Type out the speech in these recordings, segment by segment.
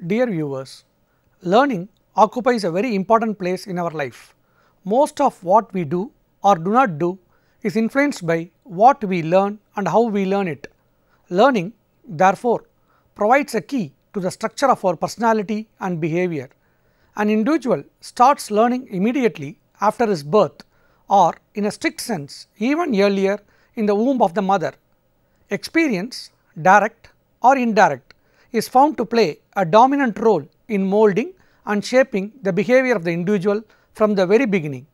Dear viewers, learning occupies a very important place in our life. Most of what we do or do not do is influenced by what we learn and how we learn it. Learning, therefore, provides a key to the structure of our personality and behavior. An individual starts learning immediately after his birth, or in a strict sense even earlier in the womb of the mother. Experience, direct or indirect, is found to play a dominant role in molding and shaping the behavior of the individual from the very beginning.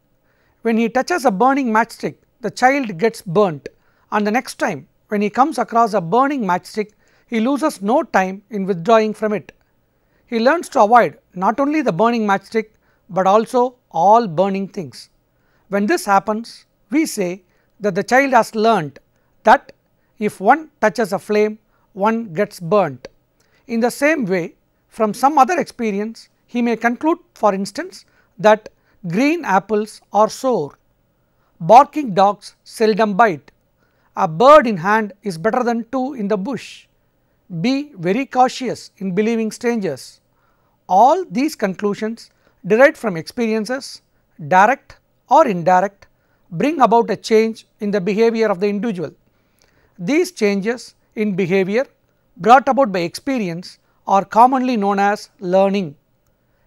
When he touches a burning matchstick, the child gets burnt, and the next time when he comes across a burning matchstick, he loses no time in withdrawing from it. He learns to avoid not only the burning matchstick, but also all burning things. When this happens, we say that the child has learnt that if one touches a flame, one gets burnt. In the same way, from some other experience, he may conclude, for instance, that green apples are sour, barking dogs seldom bite, a bird in hand is better than two in the bush, be very cautious in believing strangers. All these conclusions derived from experiences, direct or indirect, bring about a change in the behavior of the individual. These changes in behavior brought about by experience are commonly known as learning.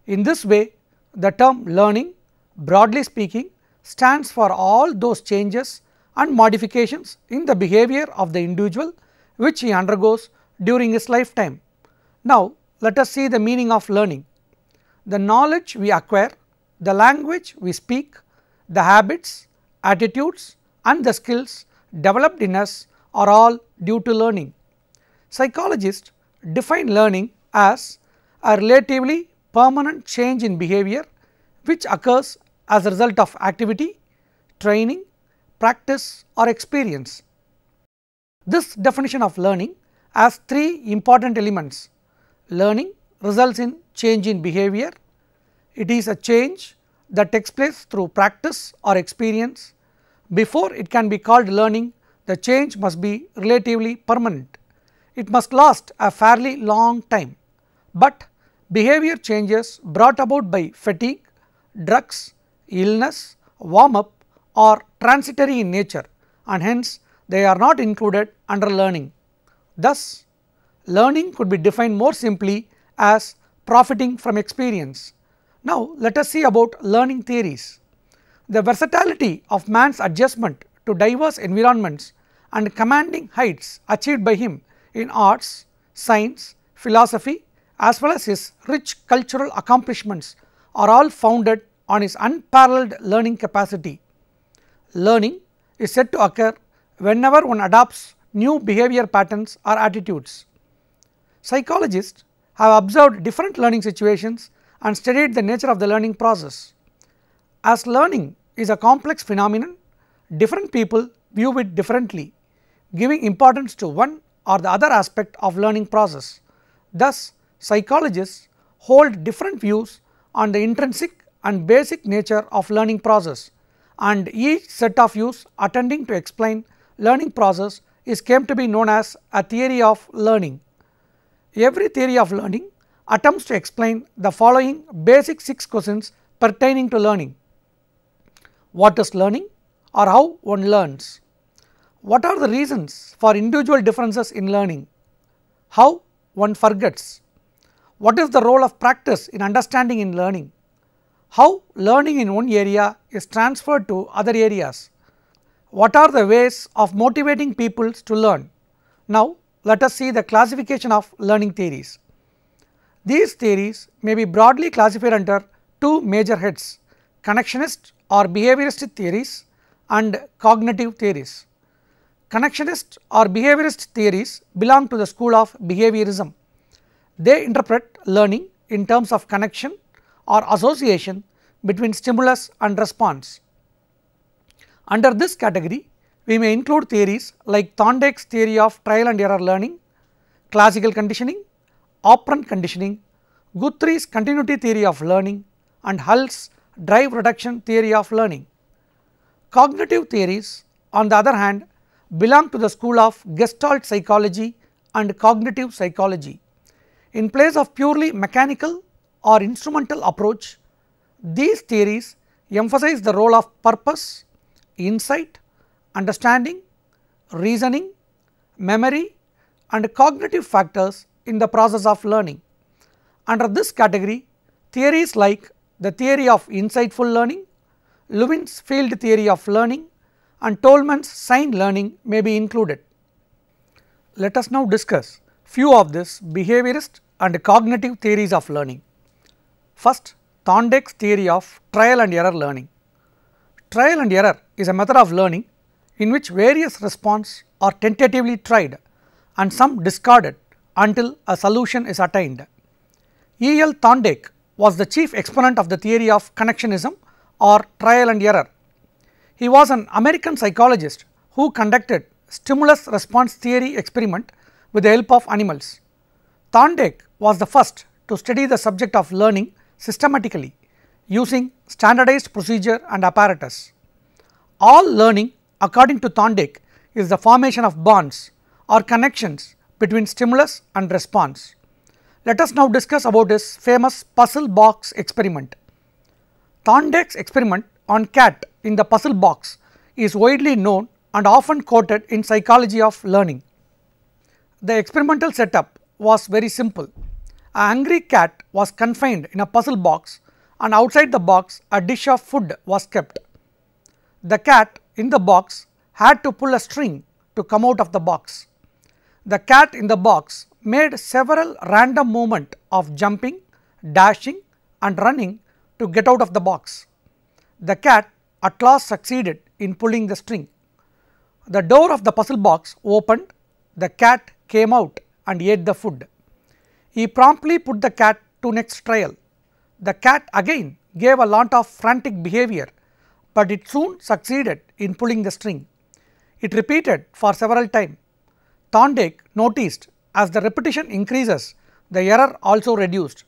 In this way, the term learning, broadly speaking, stands for all those changes and modifications in the behavior of the individual which he undergoes during his lifetime. Now, let us see the meaning of learning. The knowledge we acquire, the language we speak, the habits, attitudes and the skills developed in us are all due to learning. Psychologists define learning as a relatively permanent change in behavior which occurs as a result of activity, training, practice or experience. This definition of learning has three important elements. Learning results in change in behavior. It is a change that takes place through practice or experience. Before it can be called learning, the change must be relatively permanent. It must last a fairly long time, but behavior changes brought about by fatigue, drugs, illness, warm up are transitory in nature, and hence they are not included under learning. Thus, learning could be defined more simply as profiting from experience. Now, let us see about learning theories. The versatility of man's adjustment to diverse environments and commanding heights achieved by him in arts, science, philosophy as well as his rich cultural accomplishments are all founded on his unparalleled learning capacity. Learning is said to occur whenever one adopts new behavior patterns or attitudes. Psychologists have observed different learning situations and studied the nature of the learning process. As learning is a complex phenomenon, different people view it differently, giving importance to one or the other aspect of learning process. Thus, psychologists hold different views on the intrinsic and basic nature of learning process, and each set of views attempting to explain learning process is came to be known as a theory of learning. Every theory of learning attempts to explain the following basic 6 questions pertaining to learning. What is learning, or how one learns? What are the reasons for individual differences in learning? How one forgets? What is the role of practice in understanding in learning? How learning in one area is transferred to other areas? What are the ways of motivating people to learn? Now, let us see the classification of learning theories. These theories may be broadly classified under two major heads: connectionist or behaviorist theories and cognitive theories. Connectionist or behaviorist theories belong to the school of behaviorism. They interpret learning in terms of connection or association between stimulus and response. Under this category, we may include theories like Thorndike's theory of trial and error learning, classical conditioning, operant conditioning, Guthrie's continuity theory of learning, and Hull's drive reduction theory of learning. Cognitive theories, on the other hand, belong to the school of Gestalt psychology and cognitive psychology. In place of purely mechanical or instrumental approach, these theories emphasize the role of purpose, insight, understanding, reasoning, memory and cognitive factors in the process of learning. Under this category, theories like the theory of insightful learning, Levin's field theory of learning and Tolman's sign learning may be included. Let us now discuss few of these behaviorist and cognitive theories of learning. First, Thorndike's theory of trial and error learning. Trial and error is a method of learning in which various responses are tentatively tried and some discarded until a solution is attained. E.L. Thorndike was the chief exponent of the theory of connectionism or trial and error. He was an American psychologist who conducted stimulus response theory experiment with the help of animals. Thorndike was the first to study the subject of learning systematically using standardized procedure and apparatus. All learning, according to Thorndike, is the formation of bonds or connections between stimulus and response. Let us now discuss about his famous puzzle box experiment. Thorndike's experiment on cat in the puzzle box is widely known and often quoted in psychology of learning. The experimental setup was very simple. An angry cat was confined in a puzzle box and outside the box a dish of food was kept. The cat in the box had to pull a string to come out of the box. The cat in the box made several random movements of jumping, dashing and running to get out of the box. The cat at last succeeded in pulling the string. The door of the puzzle box opened, the cat came out and ate the food. He promptly put the cat to next trial. The cat again gave a lot of frantic behavior, but it soon succeeded in pulling the string. It repeated for several times. Thorndike noticed as the repetition increases, the error also reduced.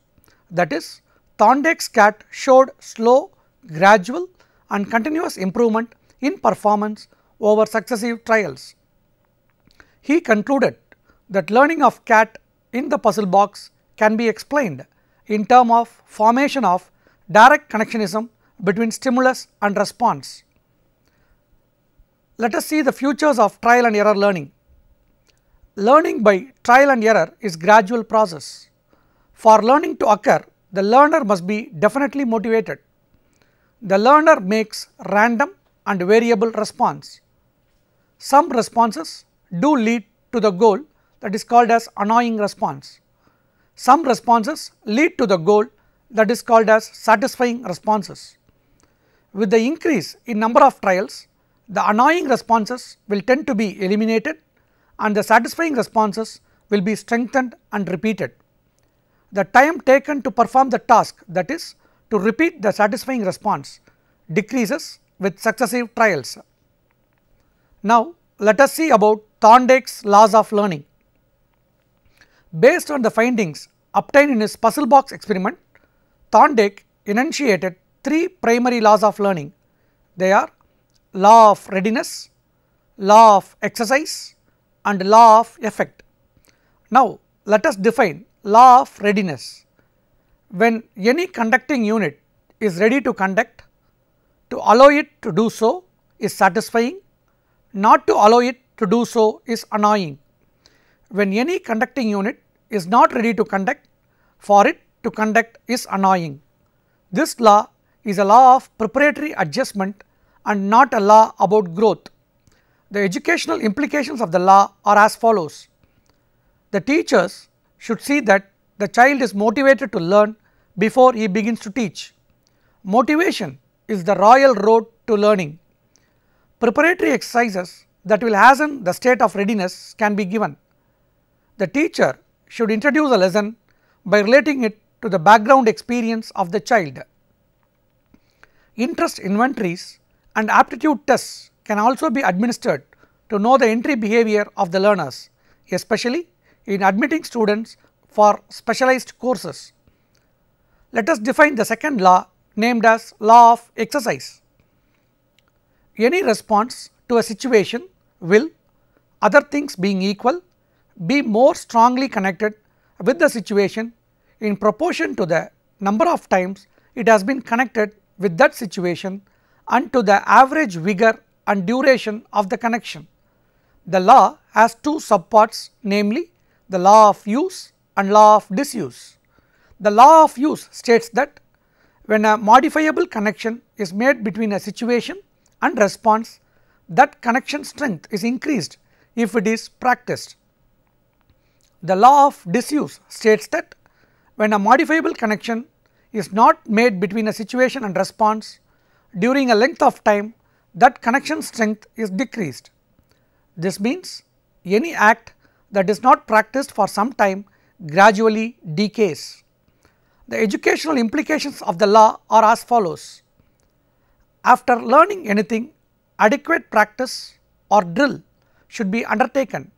That is, Thorndike's cat showed slow, gradual and continuous improvement in performance over successive trials. He concluded that learning of cat in the puzzle box can be explained in terms of formation of direct connectionism between stimulus and response. Let us see the futures of trial and error learning. Learning by trial and error is gradual process. For learning to occur, the learner must be definitely motivated. The learner makes random and variable response. Some responses do lead to the goal, that is called as annoying response. Some responses lead to the goal, that is called as satisfying responses. With the increase in number of trials, the annoying responses will tend to be eliminated and the satisfying responses will be strengthened and repeated. The time taken to perform the task, that is to repeat the satisfying response, decreases with successive trials. Now, let us see about Thorndike's laws of learning. Based on the findings obtained in his puzzle box experiment, Thorndike enunciated three primary laws of learning. They are law of readiness, law of exercise and law of effect. Now, let us define law of readiness. When any conducting unit is ready to conduct, to allow it to do so is satisfying, not to allow it to do so is annoying. When any conducting unit is not ready to conduct, for it to conduct is annoying. This law is a law of preparatory adjustment and not a law about growth. The educational implications of the law are as follows. The teachers should see that the child is motivated to learn before he begins to teach. Motivation is the royal road to learning. Preparatory exercises that will hasten the state of readiness can be given. The teacher should introduce a lesson by relating it to the background experience of the child. Interest inventories and aptitude tests can also be administered to know the entry behavior of the learners, especially in admitting students for specialized courses. Let us define the second law named as law of exercise. Any response to a situation will, other things being equal, be more strongly connected with the situation in proportion to the number of times it has been connected with that situation and to the average vigor and duration of the connection. The law has two subparts, namely the law of use and law of disuse. The law of use states that when a modifiable connection is made between a situation and response, that connection strength is increased if it is practiced. The law of disuse states that when a modifiable connection is not made between a situation and response during a length of time, that connection strength is decreased. This means any act that is not practiced for some time gradually decays. The educational implications of the law are as follows. After learning anything, adequate practice or drill should be undertaken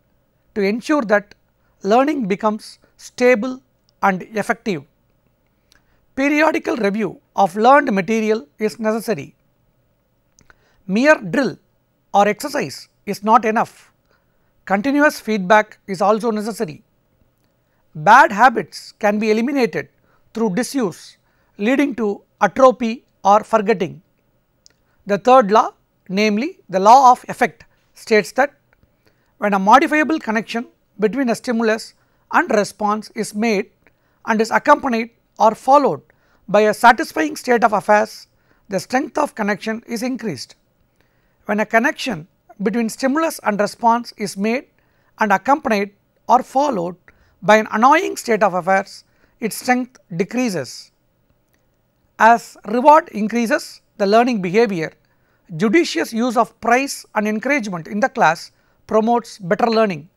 to ensure that learning becomes stable and effective. Periodical review of learned material is necessary. Mere drill or exercise is not enough. Continuous feedback is also necessary. Bad habits can be eliminated through disuse, leading to atrophy or forgetting. The third law, namely the law of effect, states that when a modifiable connection between a stimulus and response is made and is accompanied or followed by a satisfying state of affairs, the strength of connection is increased. When a connection between stimulus and response is made and accompanied or followed by an annoying state of affairs, its strength decreases. As reward increases the learning behavior, judicious use of praise and encouragement in the class promotes better learning.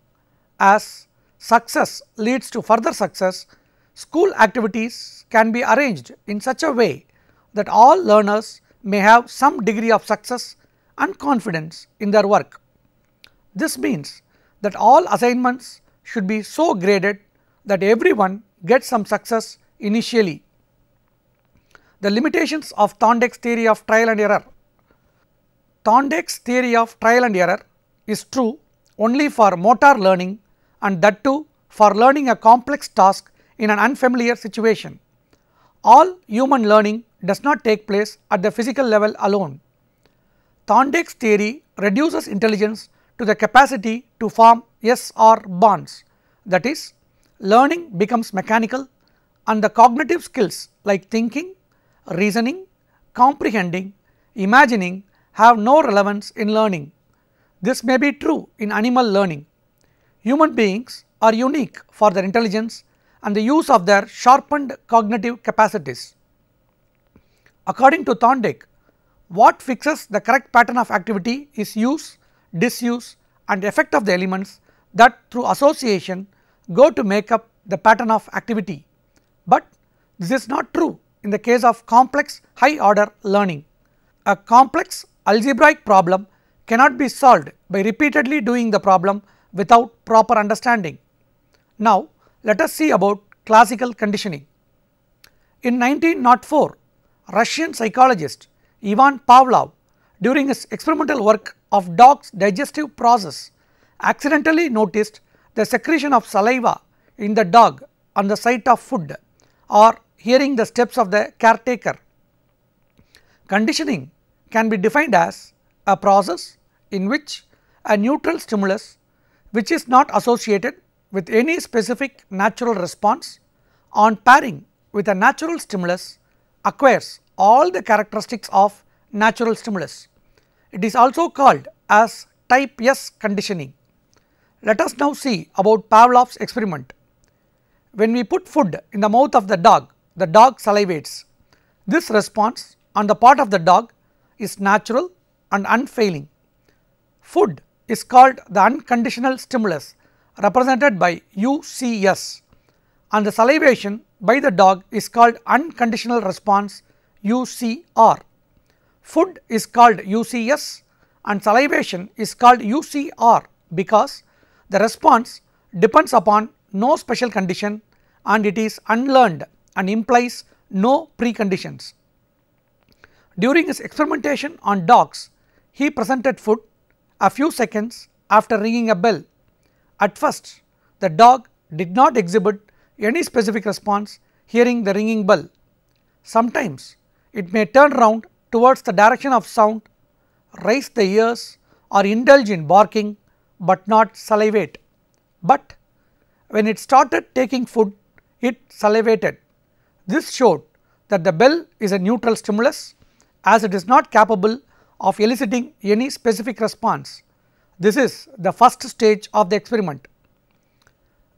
As success leads to further success, school activities can be arranged in such a way that all learners may have some degree of success and confidence in their work. This means that all assignments should be so graded that everyone gets some success initially. The limitations of Thorndike's theory of trial and error. Thorndike's theory of trial and error is true only for motor learning, and that too for learning a complex task in an unfamiliar situation. All human learning does not take place at the physical level alone. Thorndike's theory reduces intelligence to the capacity to form yes/or bonds, that is, learning becomes mechanical and the cognitive skills like thinking, reasoning, comprehending, imagining have no relevance in learning. This may be true in animal learning. Human beings are unique for their intelligence and the use of their sharpened cognitive capacities. According to Thorndike, what fixes the correct pattern of activity is use, disuse and effect of the elements that through association go to make up the pattern of activity. But this is not true in the case of complex high order learning. A complex algebraic problem cannot be solved by repeatedly doing the problem without proper understanding. Now, let us see about classical conditioning. In 1904, Russian psychologist Ivan Pavlov, during his experimental work of dog's digestive process, accidentally noticed the secretion of saliva in the dog on the sight of food or hearing the steps of the caretaker. Conditioning can be defined as a process in which a neutral stimulus, which is not associated with any specific natural response, on pairing with a natural stimulus acquires all the characteristics of natural stimulus. It is also called as type S conditioning. Let us now see about Pavlov's experiment. When we put food in the mouth of the dog salivates. This response on the part of the dog is natural and unfailing. Food is called the unconditional stimulus, represented by UCS, and the salivation by the dog is called unconditional response, UCR. Food is called UCS and salivation is called UCR because the response depends upon no special condition and it is unlearned and implies no preconditions. During his experimentation on dogs, he presented food a few seconds after ringing a bell. At first, the dog did not exhibit any specific response hearing the ringing bell. Sometimes it may turn round towards the direction of sound, raise the ears or indulge in barking, but not salivate. But when it started taking food, it salivated. This showed that the bell is a neutral stimulus, as it is not capable of eliciting any specific response. This is the first stage of the experiment.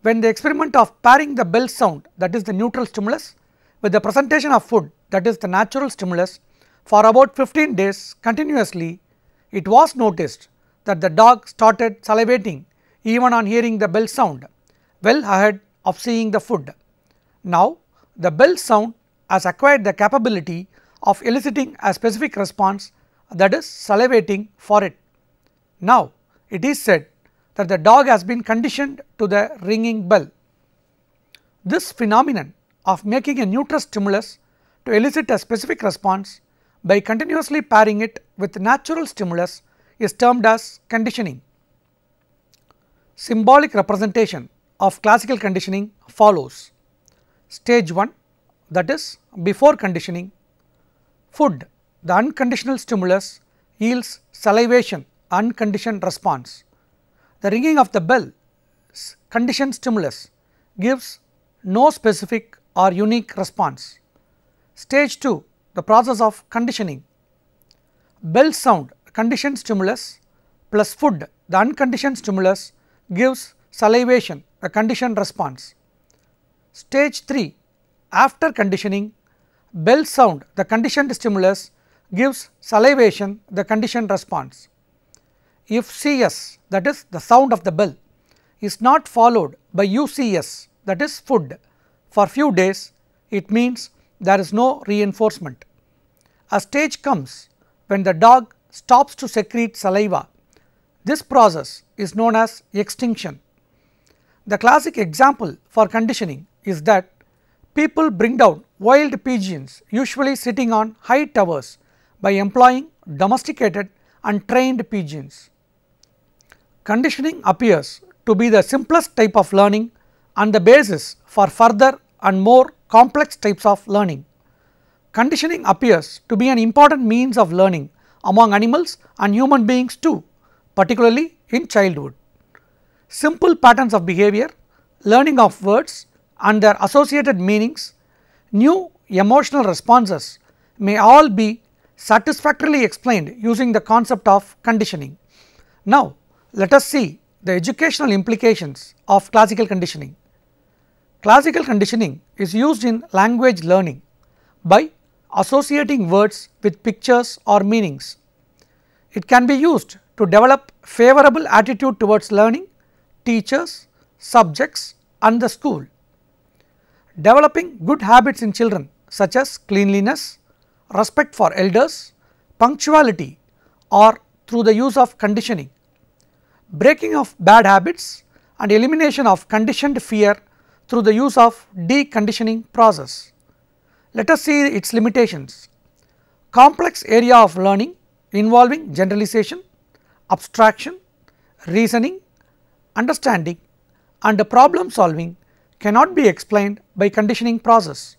When the experiment of pairing the bell sound, that is the neutral stimulus, with the presentation of food, that is the natural stimulus, for about 15 days continuously, it was noticed that the dog started salivating even on hearing the bell sound, well ahead of seeing the food. Now, the bell sound has acquired the capability of eliciting a specific response, that is salivating for it. Now, it is said that the dog has been conditioned to the ringing bell. This phenomenon of making a neutral stimulus to elicit a specific response by continuously pairing it with natural stimulus is termed as conditioning. Symbolic representation of classical conditioning follows. Stage 1, that is before conditioning. Food, the unconditional stimulus, yields salivation, unconditioned response. The ringing of the bell, conditioned stimulus, gives no specific or unique response. Stage 2, the process of conditioning. Bell sound, conditioned stimulus, plus food, the unconditioned stimulus, gives salivation, a conditioned response. Stage 3, after conditioning, bell sound, the conditioned stimulus, gives salivation, the conditioned response. If CS, that is the sound of the bell, is not followed by UCS, that is food, for few days, it means there is no reinforcement. A stage comes when the dog stops to secrete saliva. This process is known as extinction. The classic example for conditioning is that people bring down wild pigeons, usually sitting on high towers, by employing domesticated and trained pigeons. Conditioning appears to be the simplest type of learning and the basis for further and more complex types of learning. Conditioning appears to be an important means of learning among animals and human beings too, particularly in childhood. Simple patterns of behavior, learning of words and their associated meanings, new emotional responses may all be satisfactorily explained using the concept of conditioning. Now, let us see the educational implications of classical conditioning. Classical conditioning is used in language learning by associating words with pictures or meanings. It can be used to develop favorable attitude towards learning, teachers, subjects and the school. Developing good habits in children such as cleanliness, respect for elders, punctuality or through the use of conditioning. Breaking of bad habits and elimination of conditioned fear through the use of deconditioning process. Let us see its limitations. Complex area of learning involving generalization, abstraction, reasoning, understanding and problem solving cannot be explained by conditioning process.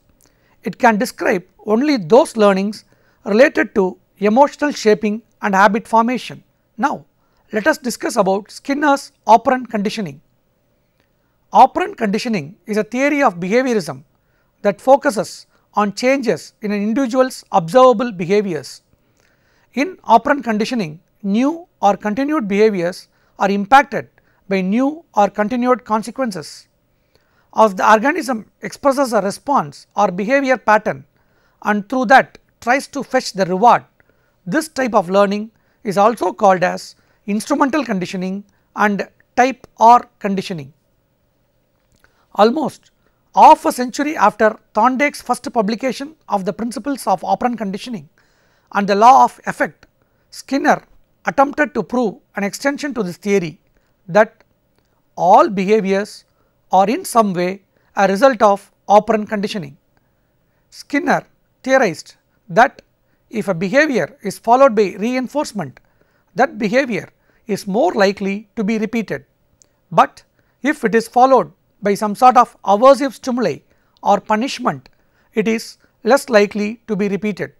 It can describe only those learnings related to emotional shaping and habit formation. Now, let us discuss about Skinner's operant conditioning. Operant conditioning is a theory of behaviorism that focuses on changes in an individual's observable behaviors. In operant conditioning, new or continued behaviors are impacted by new or continued consequences. As the organism expresses a response or behavior pattern and through that tries to fetch the reward, this type of learning is also called as instrumental conditioning and type R conditioning. Almost half a century after Thorndike's first publication of the principles of operant conditioning and the law of effect, Skinner attempted to prove an extension to this theory that all behaviors are in some way a result of operant conditioning. Skinner theorized that if a behavior is followed by reinforcement, that behavior is more likely to be repeated, but if it is followed by some sort of aversive stimuli or punishment, it is less likely to be repeated.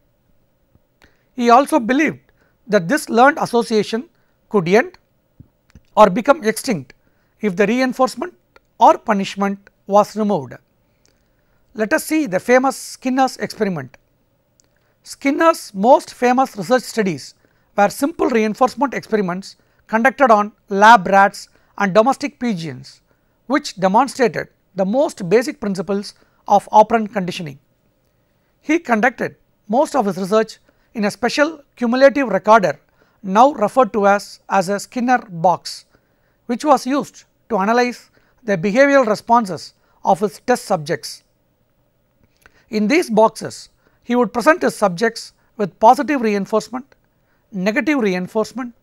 He also believed that this learned association could end or become extinct if the reinforcement or punishment was removed. Let us see the famous Skinner's experiment. Skinner's most famous research studies were simple reinforcement experiments conducted on lab rats and domestic pigeons, which demonstrated the most basic principles of operant conditioning. He conducted most of his research in a special cumulative recorder now referred to as a Skinner box, which was used to analyze the behavioral responses of his test subjects. In these boxes, he would present his subjects with positive reinforcement, negative reinforcement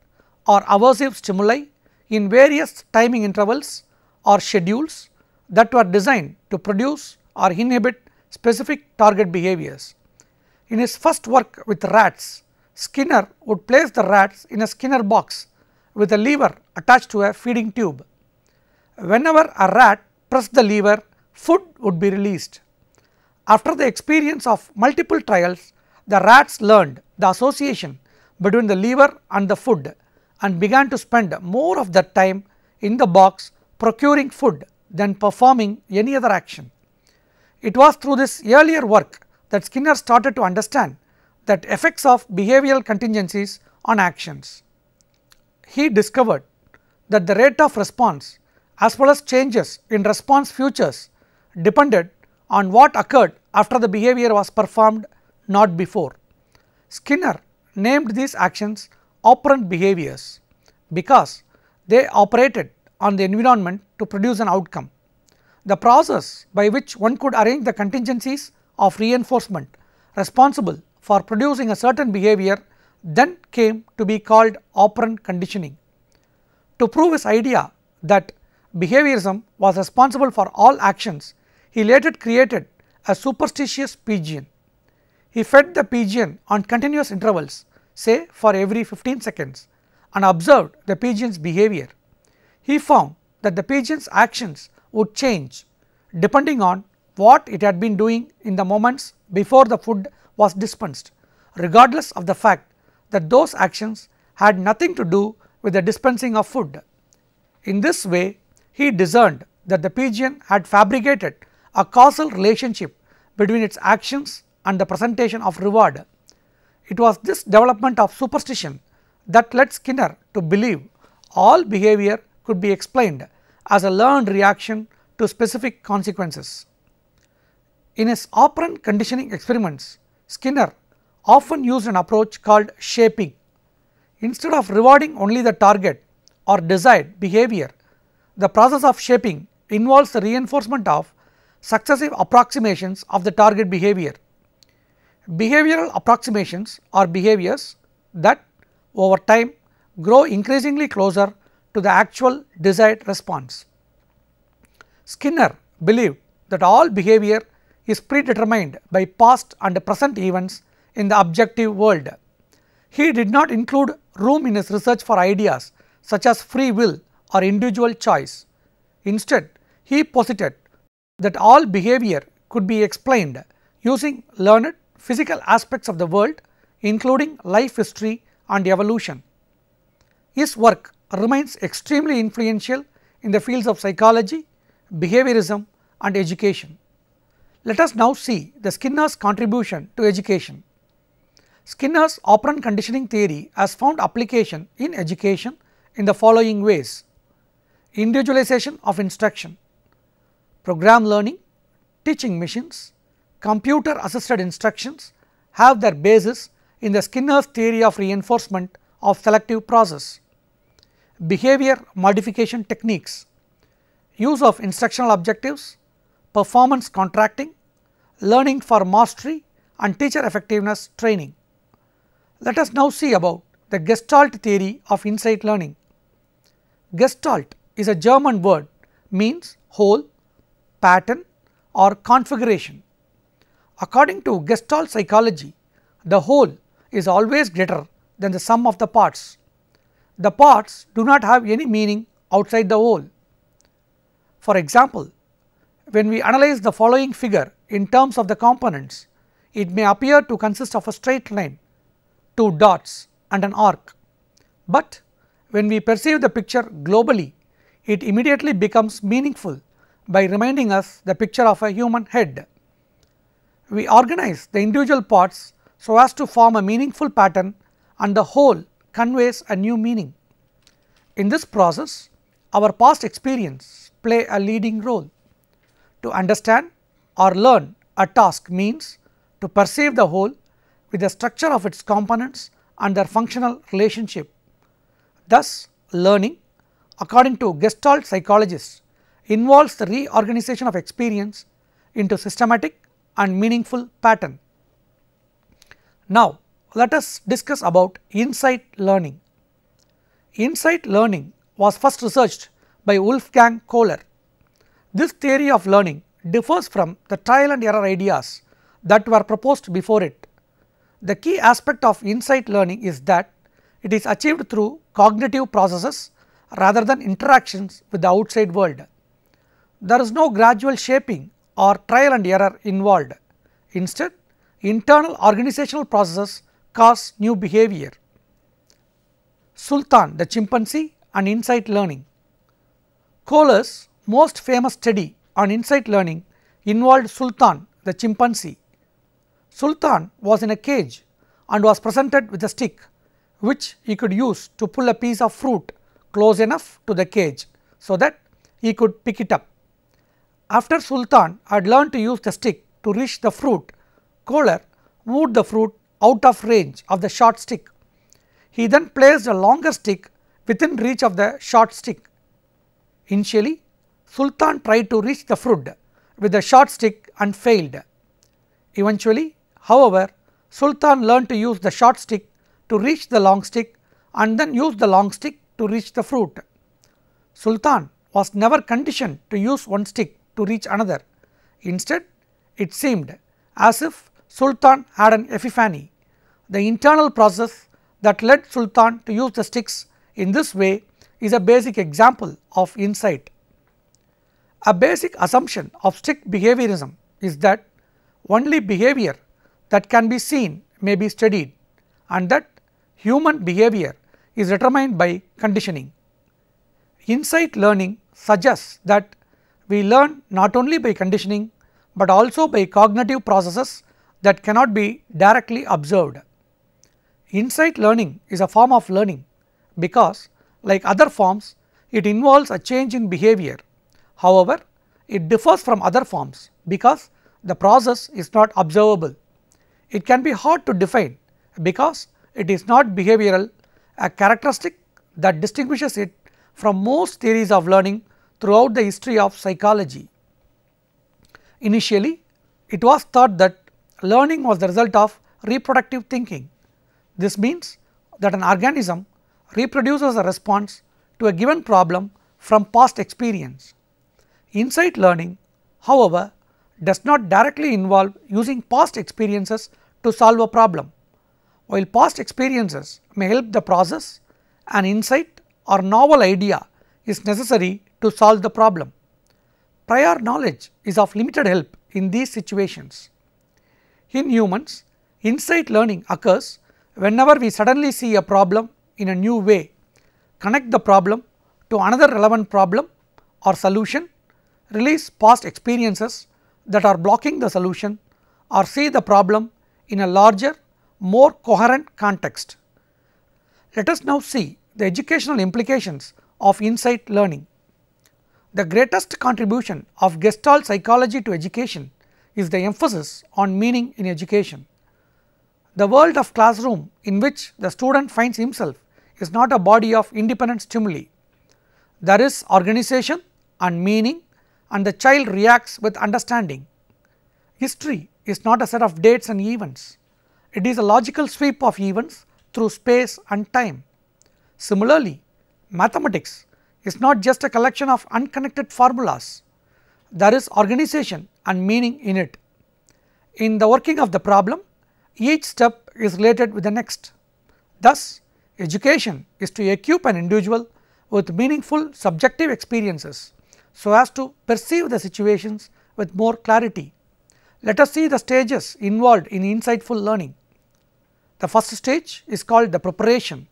or aversive stimuli in various timing intervals or schedules that were designed to produce or inhibit specific target behaviors. In his first work with rats, Skinner would place the rats in a Skinner box with a lever attached to a feeding tube. Whenever a rat pressed the lever, food would be released. After the experience of multiple trials, the rats learned the association between the lever and the food and began to spend more of their time in the box procuring food than performing any other action. It was through this earlier work that Skinner started to understand that effects of behavioral contingencies on actions. He discovered that the rate of response as well as changes in response futures depended on what occurred after the behavior was performed, not before. Skinner named these actions operant behaviors because they operated on the environment to produce an outcome. The process by which one could arrange the contingencies of reinforcement responsible for producing a certain behavior then came to be called operant conditioning. To prove his idea that behaviorism was responsible for all actions, he later created a superstitious pigeon. He fed the pigeon on continuous intervals, say for every 15 seconds, and observed the pigeon's behavior. He found that the pigeon's actions would change depending on what it had been doing in the moments before the food was dispensed, regardless of the fact that those actions had nothing to do with the dispensing of food. In this way, he discerned that the pigeon had fabricated a causal relationship between its actions and the presentation of reward. It was this development of superstition that led Skinner to believe all behavior could be explained as a learned reaction to specific consequences. In his operant conditioning experiments, Skinner often used an approach called shaping. Instead of rewarding only the target or desired behavior, the process of shaping involves the reinforcement of successive approximations of the target behavior. Behavioral approximations are behaviors that over time grow increasingly closer to the actual desired response. Skinner believed that all behavior is predetermined by past and present events in the objective world. He did not include room in his research for ideas such as free will or individual choice. Instead, he posited that all behavior could be explained using learned physical aspects of the world, including life history and evolution. His work remains extremely influential in the fields of psychology, behaviorism and education. Let us now see the Skinner's contribution to education. Skinner's operant conditioning theory has found application in education in the following ways: individualization of instruction, program learning, teaching machines, computer assisted instructions have their basis in the Skinner's theory of reinforcement of selective process. Behavior modification techniques, use of instructional objectives, performance contracting, learning for mastery and teacher effectiveness training. Let us now see about the Gestalt theory of insight learning. Gestalt is a German word, means whole, pattern or configuration. According to Gestalt psychology, the whole is always greater than the sum of the parts. The parts do not have any meaning outside the whole. For example, when we analyze the following figure in terms of the components, it may appear to consist of a straight line, two dots and an arc, but when we perceive the picture globally, it immediately becomes meaningful by reminding us the picture of a human head. We organize the individual parts so as to form a meaningful pattern, and the whole conveys a new meaning. In this process, our past experience play a leading role. To understand or learn a task means to perceive the whole with the structure of its components and their functional relationship. Thus, learning, according to Gestalt psychologists, involves the reorganization of experience into systematic and meaningful pattern. Now, let us discuss about insight learning. Insight learning was first researched by Wolfgang Kohler. This theory of learning differs from the trial and error ideas that were proposed before it. The key aspect of insight learning is that it is achieved through cognitive processes rather than interactions with the outside world. There is no gradual shaping or trial and error involved. Instead, internal organizational processes cause new behavior. Sultan the chimpanzee and insight learning. Kohler's most famous study on insight learning involved Sultan the chimpanzee. Sultan was in a cage and was presented with a stick which he could use to pull a piece of fruit close enough to the cage so that he could pick it up. After Sultan had learned to use the stick to reach the fruit, Kohler moved the fruit out of range of the short stick. He then placed a longer stick within reach of the short stick. Initially, Sultan tried to reach the fruit with the short stick and failed. Eventually, however, Sultan learned to use the short stick to reach the long stick and then use the long stick to reach the fruit. Sultan was never conditioned to use one stick to reach another. Instead, it seemed as if Sultan had an epiphany. The internal process that led Sultan to use the sticks in this way is a basic example of insight. A basic assumption of strict behaviorism is that only behavior that can be seen may be studied, and that human behavior is determined by conditioning. Insight learning suggests that we learn not only by conditioning, but also by cognitive processes that cannot be directly observed. Insight learning is a form of learning because, like other forms, it involves a change in behavior. However, it differs from other forms because the process is not observable. It can be hard to define because it is not behavioral, a characteristic that distinguishes it from most theories of learning throughout the history of psychology. Initially, it was thought that learning was the result of reproductive thinking. This means that an organism reproduces a response to a given problem from past experience. Insight learning, however, does not directly involve using past experiences to solve a problem. While past experiences may help the process, an insight or novel idea is necessary to solve the problem. Prior knowledge is of limited help in these situations. In humans, insight learning occurs whenever we suddenly see a problem in a new way, connect the problem to another relevant problem or solution, release past experiences that are blocking the solution, or see the problem in a larger, more coherent context. Let us now see the educational implications of insight learning. The greatest contribution of Gestalt psychology to education is the emphasis on meaning in education. The world of classroom in which the student finds himself is not a body of independent stimuli. There is organization and meaning, and the child reacts with understanding. History is not a set of dates and events. It is a logical sweep of events through space and time. Similarly, mathematics is not just a collection of unconnected formulas. There is organization and meaning in it. In the working of the problem, each step is related with the next. Thus, education is to equip an individual with meaningful subjective experiences so as to perceive the situations with more clarity. Let us see the stages involved in insightful learning. The first stage is called the preparation,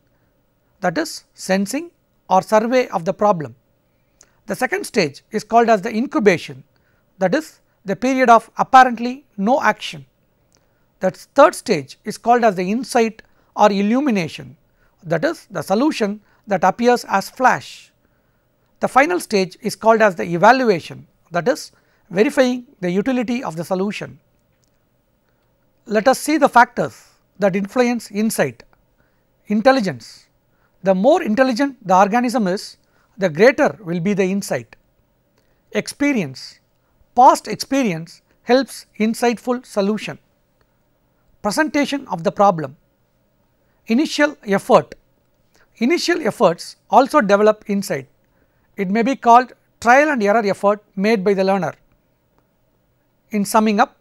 that is sensing or survey of the problem. The second stage is called as the incubation, that is the period of apparently no action. The third stage is called as the insight or illumination, that is the solution that appears as flash. The final stage is called as the evaluation, that is verifying the utility of the solution. Let us see the factors that influence insight. Intelligence. The more intelligent the organism is, the greater will be the insight. Experience. Past experience helps insightful solution. Presentation of the problem. Initial effort. Initial efforts also develop insight. It may be called trial and error effort made by the learner. In summing up,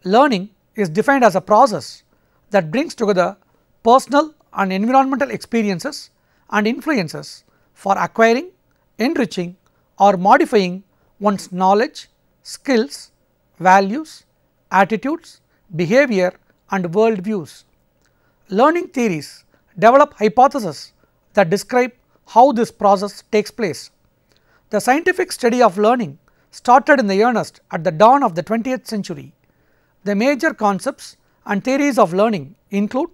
learning is defined as a process that brings together personal and environmental experiences and influences for acquiring, enriching or modifying one's knowledge, skills, values, attitudes, behavior and worldviews. Learning theories develop hypotheses that describe how this process takes place. The scientific study of learning started in the earnest at the dawn of the 20th century. The major concepts and theories of learning include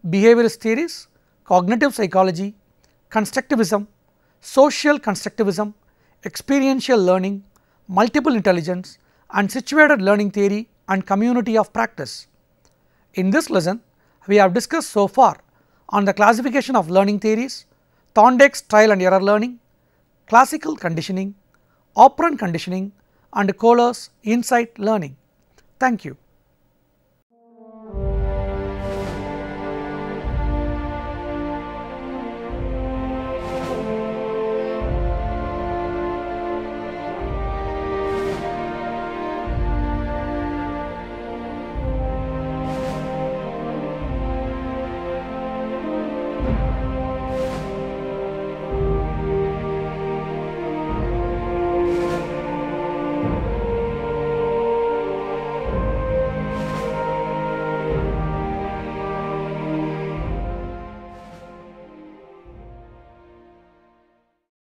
behaviorist theories, cognitive psychology, constructivism, social constructivism, experiential learning, multiple intelligence and situated learning theory and community of practice. In this lesson, we have discussed so far on the classification of learning theories, Thorndike's trial and error learning, classical conditioning, operant conditioning and Kohler's insight learning. Thank you.